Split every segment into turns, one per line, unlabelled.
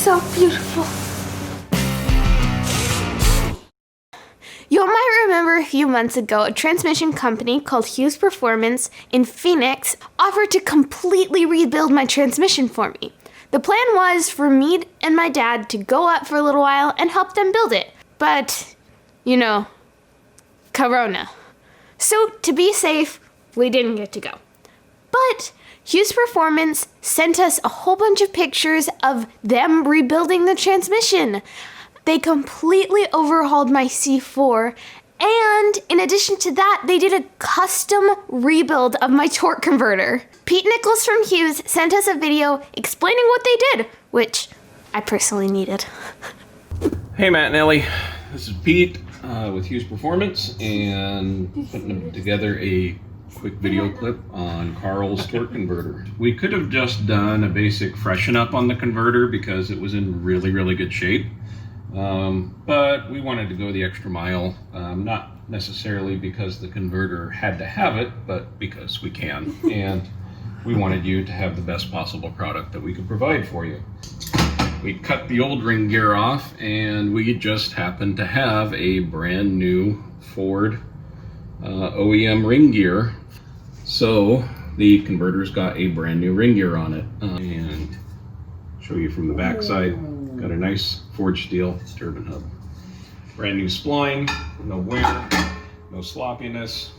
so beautiful. You might remember a few months ago, a transmission company called Hughes Performance in Phoenix offered to completely rebuild my transmission for me. The plan was for me and my dad to go up for a little while and help them build it. But, you know, Corona. So to be safe, we didn't get to go. But Hughes Performance sent us a whole bunch of pictures of them rebuilding the transmission. They completely overhauled my C4, and in addition to that, they did a custom rebuild of my torque converter. Pete Nichols from Hughes sent us a video explaining what they did, which I personally needed.
Hey Matt and Ellie, this is Pete with Hughes Performance, and putting together a quick video clip on Carl's torque converter. We could have just done a basic freshen up on the converter because it was in really good shape. But we wanted to go the extra mile, not necessarily because the converter had to have it, but because we can, and we wanted you to have the best possible product that we could provide for you. We cut the old ring gear off, and we just happened to have a brand new Ford OEM ring gear, so the converter's got a brand new ring gear on it. And show you from the back side. Got a nice forged steel turbine hub. Brand new spline, no wear, no sloppiness.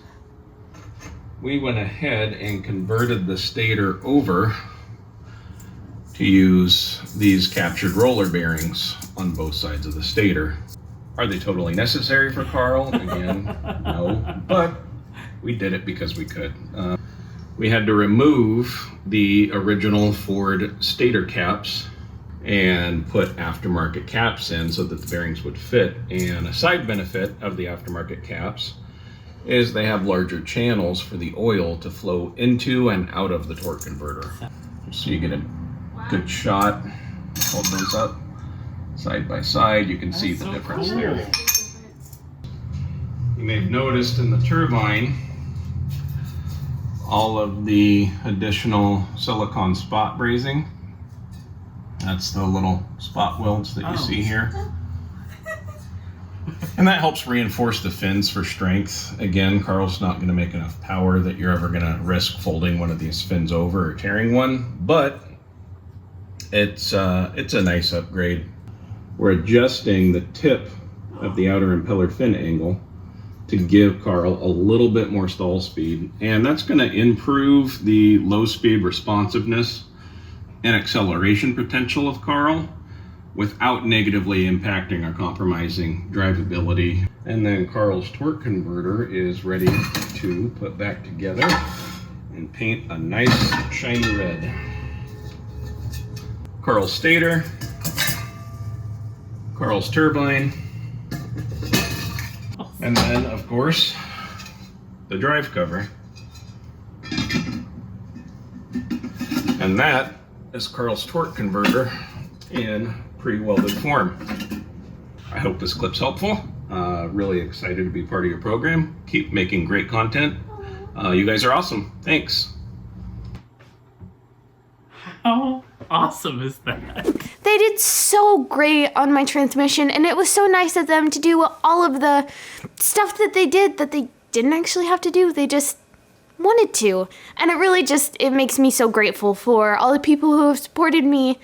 We went ahead and converted the stator over to use these captured roller bearings on both sides of the stator. Are they totally necessary for Carl? Again, no, but we did it because we could. We had to remove the original Ford stator caps and put aftermarket caps in so that the bearings would fit. And a side benefit of the aftermarket caps is they have larger channels for the oil to flow into and out of the torque converter. So you get a good shot. Hold those up side by side. You can see the difference there. You may have noticed in the turbine all of the additional silicone spot brazing. That's the little spot welds that you see here. And that helps reinforce the fins for strength. Again, Carl's not going to make enough power that you're ever going to risk folding one of these fins over or tearing one, but it's a nice upgrade. We're adjusting the tip of the outer impeller fin angle to give Carl a little bit more stall speed, and that's going to improve the low speed responsiveness and acceleration potential of Carl without negatively impacting or compromising drivability. And then Carl's torque converter is ready to put back together and paint a nice shiny red. Carl's stator, Carl's turbine, and then of course the drive cover. And that is Carl's torque converter in pre-welded form. I hope this clip's helpful. Really excited to be part of your program. Keep making great content. You guys are awesome. Thanks.
How awesome is that?
They did so great on my transmission, and it was so nice of them to do all of the stuff that they did that they didn't actually have to do. They just wanted to. And it really it makes me so grateful for all the people who have supported me.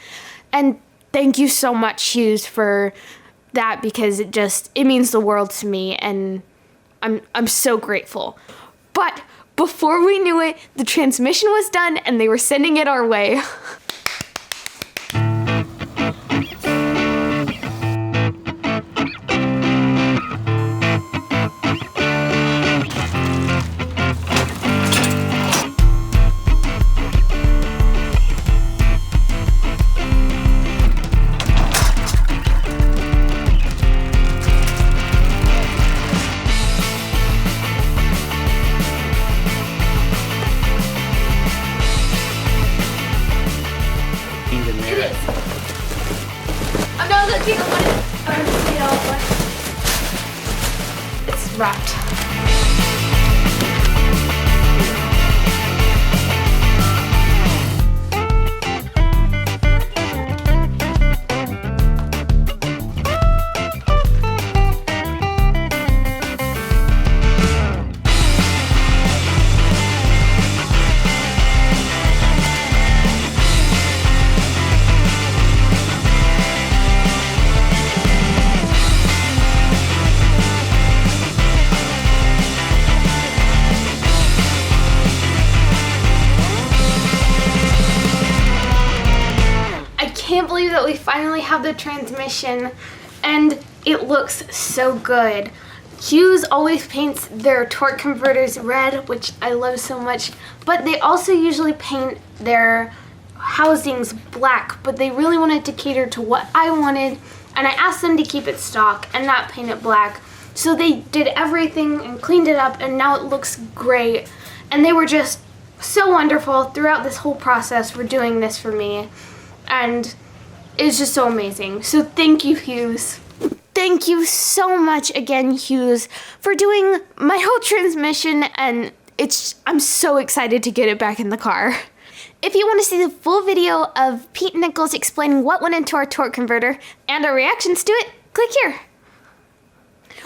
And thank you so much, Hughes, for that, because it means the world to me, and I'm so grateful. But before we knew it, the transmission was done and they were sending it our way. I'm not looking at what it's wrapped. can't believe that we finally have the transmission, and it looks so good. Hughes always paints their torque converters red, which I love so much, but they also usually paint their housings black, but they really wanted to cater to what I wanted, and I asked them to keep it stock and not paint it black. So they did everything and cleaned it up, and now it looks great. And they were just so wonderful throughout this whole process for doing this for me, and it's just so amazing. So thank you, Hughes. Thank you so much again, Hughes, for doing my whole transmission, and I'm so excited to get it back in the car. If you want to see the full video of Pete Nichols explaining what went into our torque converter and our reactions to it, click here.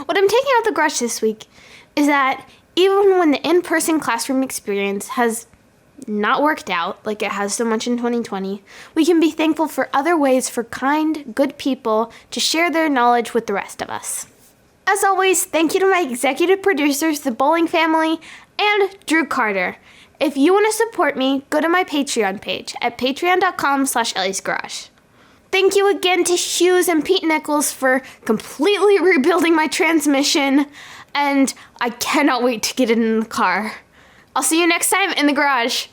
What I'm taking out of the garage this week is that even when the in-person classroom experience has not worked out like it has so much in 2020, we can be thankful for other ways for kind, good people to share their knowledge with the rest of us. As always, thank you to my executive producers, the Bowling family, and Drew Carter. If you want to support me, go to my Patreon page at patreon.com/ElliesGarage. Thank you again to Hughes and Pete Nichols for completely rebuilding my transmission, and I cannot wait to get it in the car. I'll see you next time in the garage.